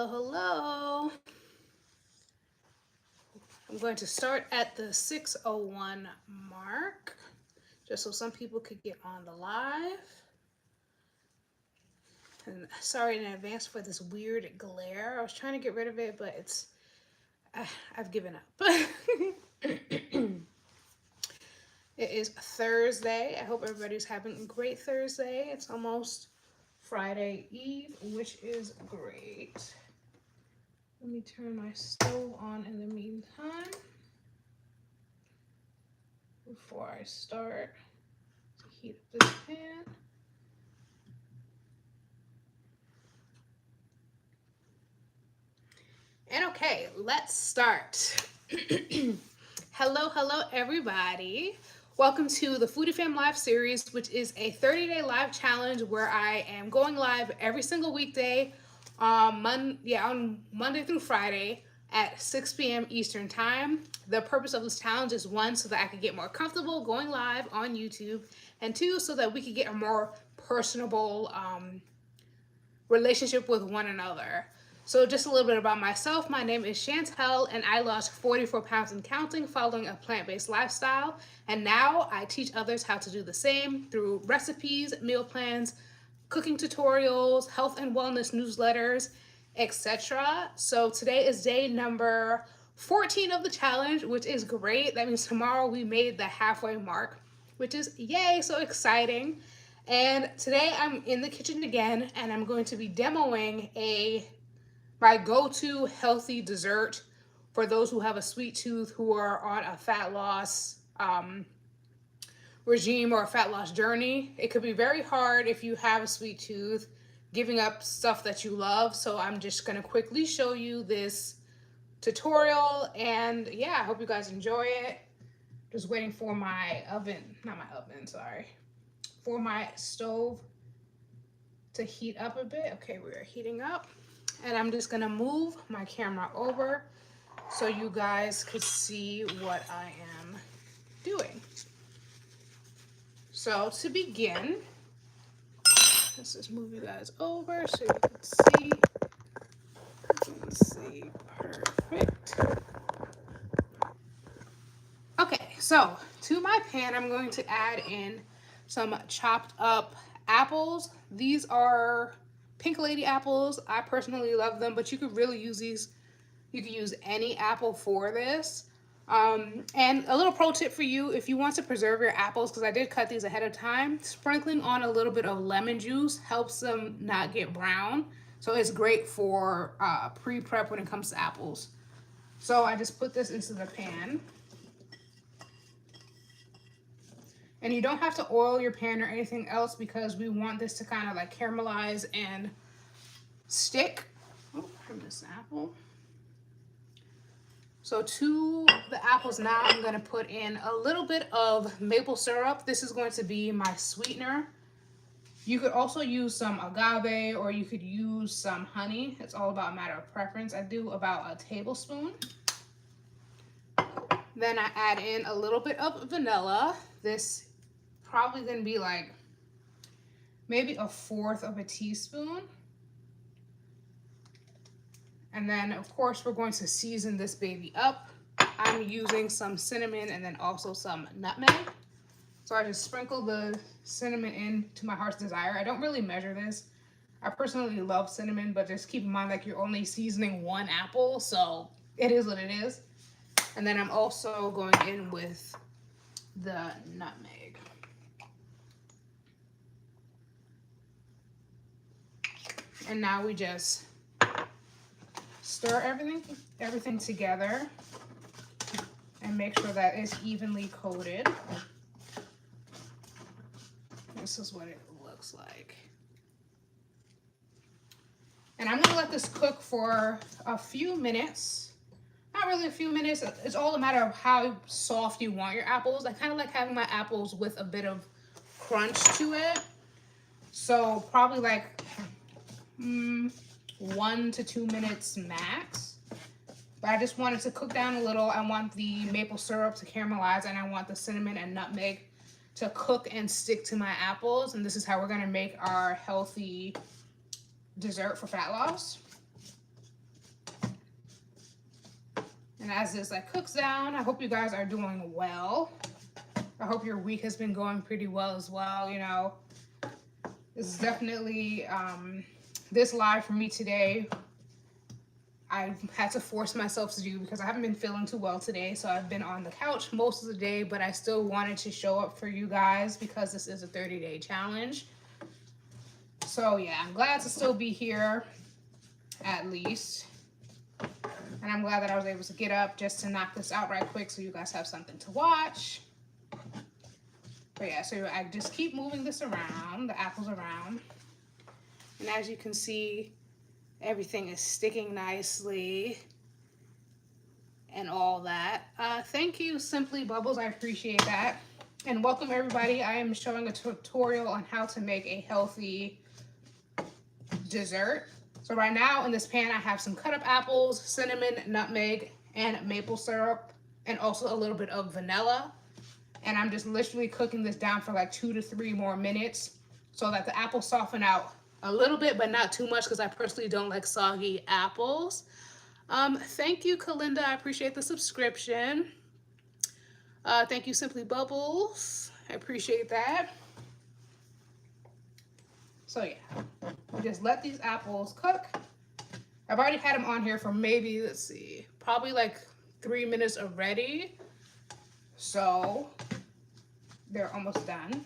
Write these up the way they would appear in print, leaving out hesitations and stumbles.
Hello. I'm going to start at the 6:01 mark, just so some people could get on the live. And sorry in advance for this weird glare. I was trying to get rid of it, but I've given up. It is Thursday. I hope everybody's having a great Thursday. It's almost Friday Eve, which is great. Let me turn my stove on in the meantime before I start to heat up this pan. And okay, let's start. Hello, everybody. Welcome to the Foodie Fam Live series, which is a 30-day live challenge where I am going live every single weekday on Monday through Friday at 6 p.m. Eastern Time. The purpose of this challenge is one, so that I could get more comfortable going live on YouTube, and two, so that we could get a more personable relationship with one another. So just a little bit about myself. My name is Chantel, and I lost 44 pounds and counting following a plant-based lifestyle. And now I teach others how to do the same through recipes, meal plans, cooking tutorials, health and wellness newsletters, etc. So today is day number 14 of the challenge, which is great. That means tomorrow we made the halfway mark, which is yay, so exciting. And today I'm in the kitchen again, and I'm going to be demoing my go-to healthy dessert for those who have a sweet tooth, who are on a fat loss regime or a fat loss journey. It could be very hard if you have a sweet tooth, giving up stuff that you love. So I'm just gonna quickly show you this tutorial, and yeah, I hope you guys enjoy it. Just waiting for my for my stove to heat up a bit. Okay, we are heating up. And I'm just gonna move my camera over so you guys could see what I am doing. So to begin, let's just move you guys over so you can see. Let's see, perfect. Okay, so to my pan, I'm going to add in some chopped up apples. These are Pink Lady apples. I personally love them, but you could really use these. You could use any apple for this. And a little pro tip for you, if you want to preserve your apples, because I did cut these ahead of time, sprinkling on a little bit of lemon juice helps them not get brown. So it's great for pre-prep when it comes to apples. So I just put this into the pan. And you don't have to oil your pan or anything else, because we want this to kind of like caramelize and stick. Oh, I missed an apple. So to the apples now, I'm going to put in a little bit of maple syrup. This is going to be my sweetener. You could also use some agave, or you could use some honey. It's all about a matter of preference. I do about a tablespoon. Then I add in a little bit of vanilla. This probably going to be like maybe a fourth of a teaspoon. And then of course we're going to season this baby up. I'm using some cinnamon and then also some nutmeg. So I just sprinkle the cinnamon in to my heart's desire. I don't really measure this. I personally love cinnamon, but just keep in mind, like, you're only seasoning one apple, so it is what it is. And then I'm also going in with the nutmeg. And now we just stir everything together and make sure that it's evenly coated. This is what it looks like. And I'm gonna let this cook for a few minutes. Not really a few minutes. It's all a matter of how soft you want your apples. I kind of like having my apples with a bit of crunch to it. So probably like 1 to 2 minutes max. But I just want it to cook down a little. I want the maple syrup to caramelize, and I want the cinnamon and nutmeg to cook and stick to my apples. And this is how we're gonna make our healthy dessert for fat loss. And as this like cooks down, I hope you guys are doing well. I hope your week has been going pretty well as well. You know, this is definitely this live for me today. I had to force myself to do because I haven't been feeling too well today. So I've been on the couch most of the day, but I still wanted to show up for you guys because this is a 30-day challenge. So yeah, I'm glad to still be here at least. And I'm glad that I was able to get up just to knock this out right quick so you guys have something to watch. But yeah, so I just keep moving this around, the apples around. And as you can see, everything is sticking nicely and all that. Thank you, Simply Bubbles. I appreciate that. And welcome everybody. I am showing a tutorial on how to make a healthy dessert. So right now in this pan, I have some cut up apples, cinnamon, nutmeg, and maple syrup, and also a little bit of vanilla. And I'm just literally cooking this down for like 2 to 3 more minutes so that the apples soften out a little bit, but not too much because I personally don't like soggy apples. Thank you, Kalinda. I appreciate the subscription. Thank you, Simply Bubbles. I appreciate that. So yeah, we just let these apples cook. I've already had them on here for maybe, let's see, probably like 3 minutes already. So they're almost done.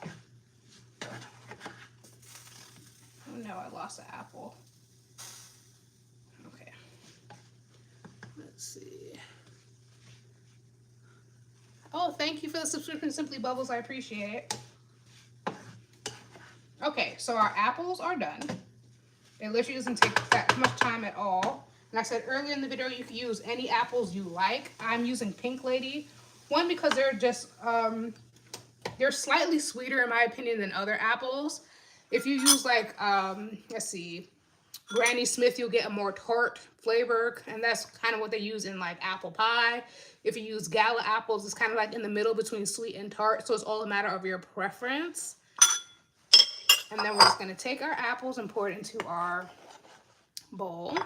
Oh no, I lost the apple. Okay. Let's see. Oh, thank you for the subscription, Simply Bubbles. I appreciate it. Okay, so our apples are done. It literally doesn't take that much time at all. And I said earlier in the video, you can use any apples you like. I'm using Pink Lady. One, because they're just, they're slightly sweeter in my opinion than other apples. If you use like, let's see, Granny Smith, you'll get a more tart flavor. And that's kind of what they use in like apple pie. If you use Gala apples, it's kind of like in the middle between sweet and tart. So it's all a matter of your preference. And then we're just gonna take our apples and pour it into our bowl.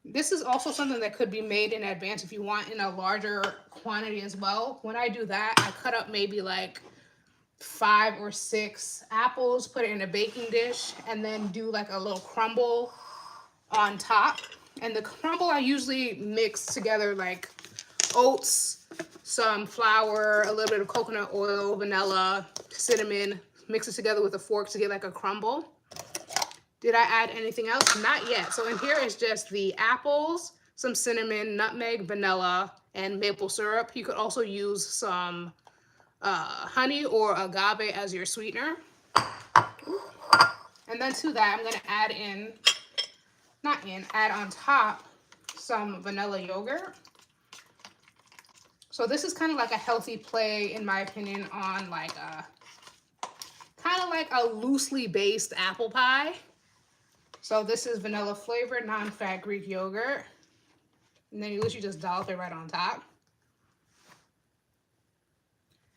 This is also something that could be made in advance if you want in a larger quantity as well. When I do that, I cut up maybe like 5 or 6 apples, put it in a baking dish, and then do like a little crumble on top. And the crumble I usually mix together like oats, some flour, a little bit of coconut oil, vanilla, cinnamon, mix it together with a fork to get like a crumble. Did I add anything else? Not yet. So in here is just the apples, some cinnamon, nutmeg, vanilla, and maple syrup. You could also use some honey or agave as your sweetener. And then to that, I'm gonna add in, add on top some vanilla yogurt. So this is kind of like a healthy play, in my opinion, on like a, kind of like a loosely based apple pie. So this is vanilla flavored, non-fat Greek yogurt. And then you literally just dollop it right on top.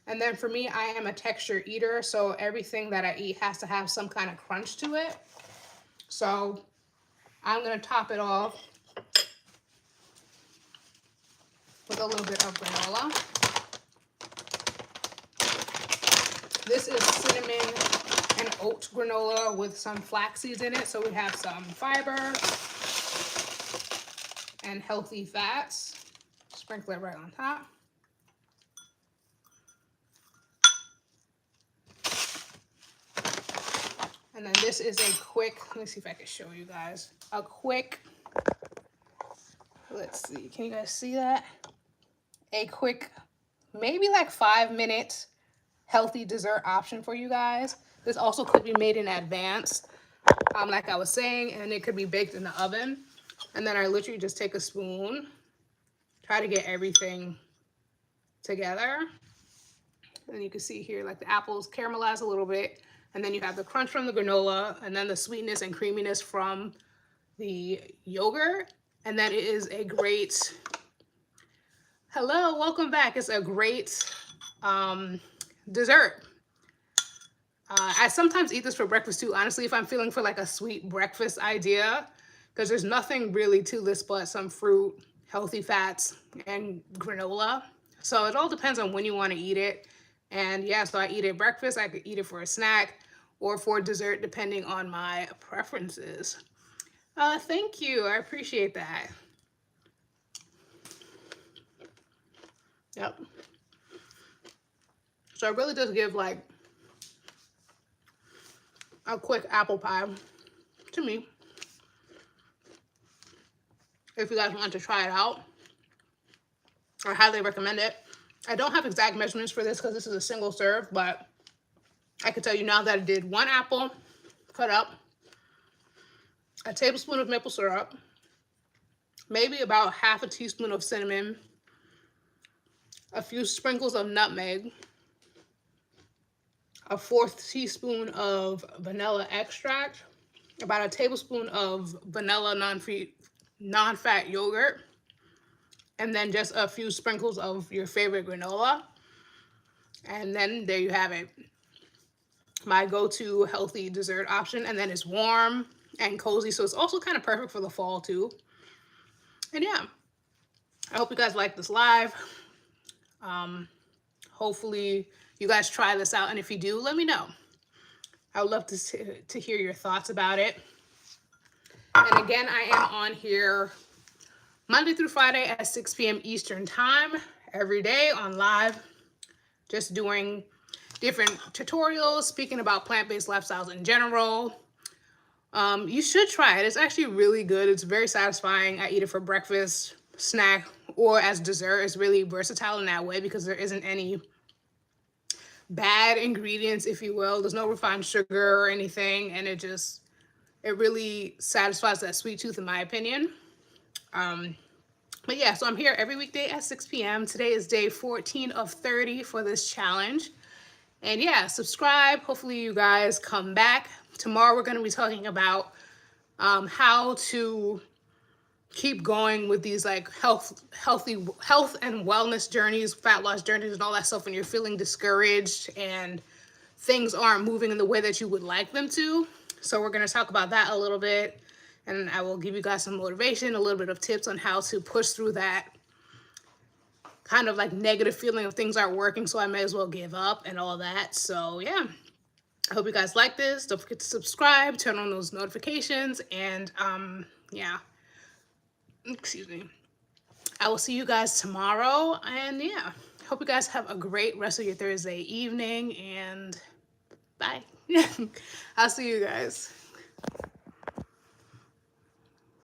And then for me, I am a texture eater, so everything that I eat has to have some kind of crunch to it. So I'm gonna top it off with a little bit of granola. This is cinnamon and oat granola with some flax seeds in it. So we have some fiber and healthy fats. Sprinkle it right on top. And then this is a quick, let me see if I can show you guys, a quick, let's see, can you guys see that? A quick, maybe like 5-minute healthy dessert option for you guys. This also could be made in advance, like I was saying, and it could be baked in the oven. And then I literally just take a spoon, try to get everything together. And you can see here, like the apples caramelize a little bit, and then you have the crunch from the granola, and then the sweetness and creaminess from the yogurt. And then it is a great, hello, welcome back. It's a great dessert. I sometimes eat this for breakfast too, honestly, if I'm feeling for like a sweet breakfast idea, because there's nothing really to this but some fruit, healthy fats, and granola. So it all depends on when you want to eat it. And yeah, so I eat it at breakfast, I could eat it for a snack or for dessert, depending on my preferences. Thank you, I appreciate that. Yep. So it really does give like a quick apple pie to me. If you guys want to try it out, I highly recommend it. I don't have exact measurements for this because this is a single serve, but I can tell you now that I did 1 apple cut up, a tablespoon of maple syrup, maybe about half a teaspoon of cinnamon, a few sprinkles of nutmeg, a 1/4 teaspoon of vanilla extract, about a tablespoon of vanilla non-fat yogurt, and then just a few sprinkles of your favorite granola. And then there you have it. My go-to healthy dessert option. And then it's warm and cozy, so it's also kind of perfect for the fall too. And yeah, I hope you guys like this live. Hopefully you guys try this out, and if you do, let me know. I would love to hear your thoughts about it. And again, I am on here Monday through Friday at 6 p.m. Eastern time every day on live, just doing different tutorials, speaking about plant-based lifestyles in general. You should try it. It's actually really good. It's very satisfying. I eat it for breakfast, snack, or as dessert. It's really versatile in that way because there isn't any bad ingredients, if you will. There's no refined sugar or anything, and it really satisfies that sweet tooth, in my opinion. But yeah, so I'm here every weekday at 6 p.m. Today is day 14 of 30 for this challenge. And yeah, subscribe. Hopefully you guys come back. Tomorrow we're going to be talking about how to keep going with these like health and wellness journeys, fat loss journeys, and all that stuff when you're feeling discouraged and things aren't moving in the way that you would like them to. So we're going to talk about that a little bit, and I will give you guys some motivation, a little bit of tips on how to push through that kind of like negative feeling of things aren't working, so I may as well give up and all that. So yeah, I hope you guys like this. Don't forget to subscribe, turn on those notifications, and yeah, excuse me. I will see you guys tomorrow, and yeah, hope you guys have a great rest of your Thursday evening, and bye. I'll see you guys.